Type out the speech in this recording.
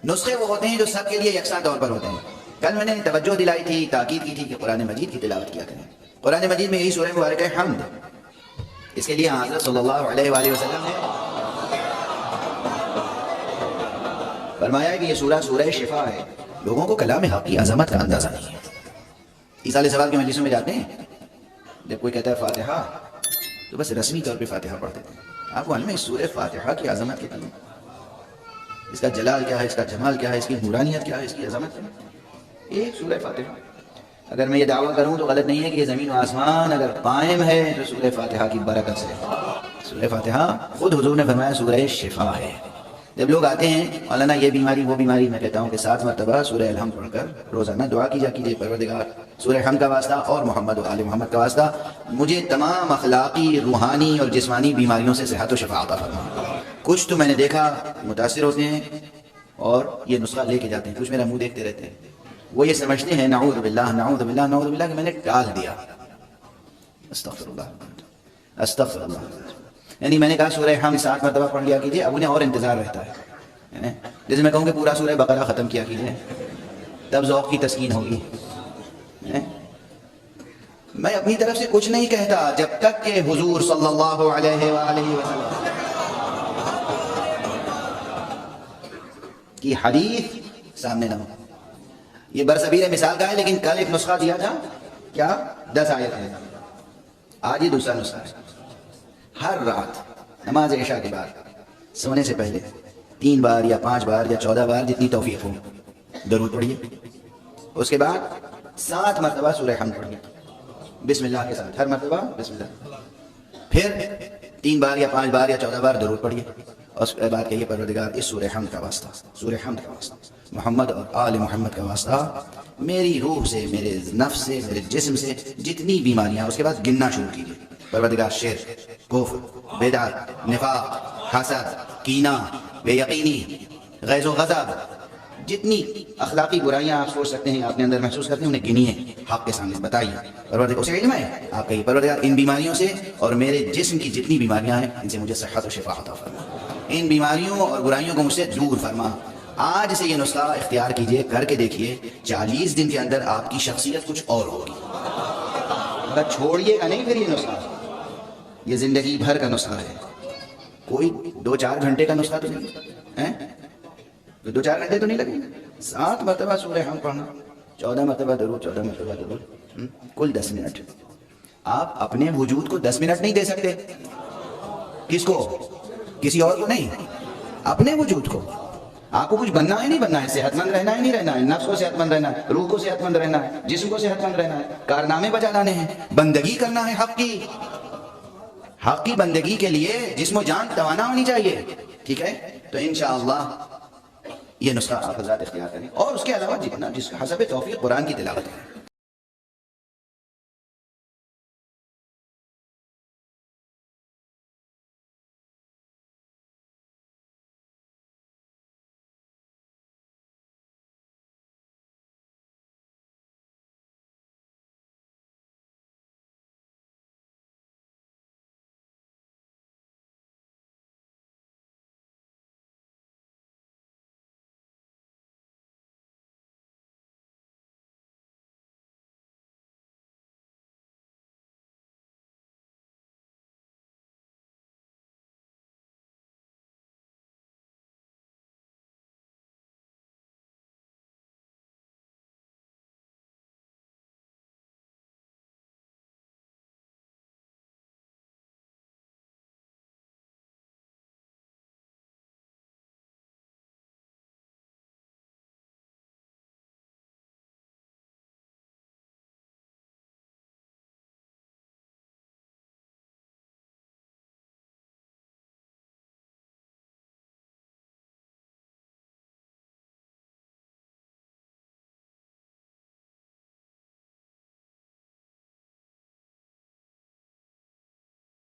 نسخے وہ ہوتے ہیں جو سب کے لیے یکساں طور پر ہوتے ہیں. کل میں نے توجہ دلائی تھی، تاکید کی تھی کہ قرآن مجید کی تلاوت کیا کریں. قرآن مجید میں یہی سورہ مبارک ہے حمد. اس کے لیے حضرت صلی اللہ علیہ وآلہ وسلم نے فرمایا ہے کہ یہ سورہ سورہ شفا ہے. لوگوں کو کلام حق کی عظمت کا اندازہ نہیں ہے. عیسیٰ سوال کے مجلسوں میں جاتے ہیں، جب کوئی کہتا ہے فاتحہ تو بس رسمی طور پہ فاتحہ پڑھتے ہیں. آپ کو معلوم ہے اس سورہ فاتحہ کی عظمت کتنی ہے، اس کا جلال کیا ہے، اس کا جمال کیا ہے، اس کی نورانیت کیا ہے، اس کی عظمت کیا ہے. ایک سورہ فاتحہ. اگر میں یہ دعویٰ کروں تو غلط نہیں ہے کہ یہ زمین و آسمان اگر قائم ہے تو سورہ فاتحہ کی برکت سے. سورہ فاتحہ خود حضور نے فرمایا سورہ شفا ہے. جب لوگ آتے ہیں مولانا یہ بیماری وہ بیماری، میں کہتا ہوں کہ 7 مرتبہ سورہ الحمد پڑھ کر روزانہ دعا کیجا کیجیے، پروردگار سورہ حمد کا واسطہ اور محمد و آل محمد کا واسطہ مجھے تمام اخلاقی، روحانی اور جسمانی بیماریوں سے صحت و شفا عطا فرما. کچھ تو میں نے دیکھا متاثر ہوتے ہیں اور یہ نسخہ لے کے جاتے ہیں، کچھ میرا منہ دیکھتے رہتے ہیں. وہ یہ سمجھتے ہیں نعوذ باللہ نعوذ باللہ نعوذ باللہ کہ میں نے ٹال دیا. استغفر اللہ استغفر اللہ. یعنی میں نے کہا سورہ حمد 7 مرتبہ پڑھ لیا کیجیے، اب انہیں اور انتظار رہتا ہے. جیسے میں کہوں کہ پورا سورہ بقرہ ختم کیا کیجیے، تب ذوق کی تسکین ہوگی. میں اپنی طرف سے کچھ نہیں کہتا جب تک کہ حضور صلی اللہ علیہ وآلہ وسلم کی حدیث سامنے نہ ہو. یہ برصغیر مثال کا ہے، لیکن کل ایک نسخہ دیا تھا کیا 10 آیت ہے. آج یہ دوسرا نسخہ ہے. ہر رات نماز عشاء کے بعد سونے سے پہلے 3 بار یا 5 بار یا 14 بار جتنی توفیق ہو درود پڑھیے. اس کے بعد 7 مرتبہ سورہ حمد پڑھیے بسم اللہ کے ساتھ، ہر مرتبہ بسم اللہ. پھر 3 بار یا 5 بار یا 14 بار درود پڑھیے. اس کے بعد کہیے پروردگار اس سورہ حمد کا واسطہ، سورہ حمد کا واسطہ، محمد اور آل محمد کا واسطہ، میری روح سے، میرے نفس سے، میرے جسم سے جتنی بیماریاں. اس کے بعد گننا شروع کیجیے. پروردگار شرک، کفر، بدعت، نفاق، حسد، کینہ، بے یقینی، غیظ و غضب، جتنی اخلاقی برائیاں آپ سوچ سکتے ہیں، اپنے اندر محسوس کرتے ہیں، انہیں گنیے، حق کے سامنے بتائیے. پروردگار اسے علم ہے، آپ کہیے پروردگار ان بیماریوں سے اور میرے جسم کی جتنی بیماریاں ہیں ان سے مجھے صحت و شفا عطا فرما. ان بیماریوں اور برائیوں کو مجھ سے دور فرما. آج سے یہ نسخہ اختیار کیجئے، کر کے دیکھیے، 40 دن کے اندر آپ کی شخصیت کچھ اور ہوگی. اگر چھوڑیے گا نہیں پھر یہ نسخہ، یہ زندگی بھر کا نسخہ ہے. کوئی 2-4 گھنٹے کا نسخہ تو نہیں ہے، 2-4 گھنٹے تو نہیں لگیں. 7 مرتبہ سورہ حمد پڑھنا، 14 مرتبہ درود، 14 مرتبہ درود، کل 10 منٹ. آپ اپنے وجود کو 10 منٹ نہیں دے سکتے. کس کو؟ کسی اور کو نہیں، اپنے وجود کو. آپ کو کچھ بننا ہے نہیں بننا ہے، صحت مند رہنا ہے نہیں رہنا ہے، نفس کو صحت مند رہنا ہے، روح کو صحت مند رہنا ہے، جسم کو صحت مند رہنا ہے، کارنامے بجا لانے ہیں، بندگی کرنا ہے حق کی. حق کی بندگی کے لیے جسم و جان توانا ہونی چاہیے. ٹھیک ہے، تو انشاءاللہ یہ نسخہ آپ حضرات اختیار کریں. اور اس کے علاوہ جتنا جس حسب توفیق قرآن کی تلاوت کریں.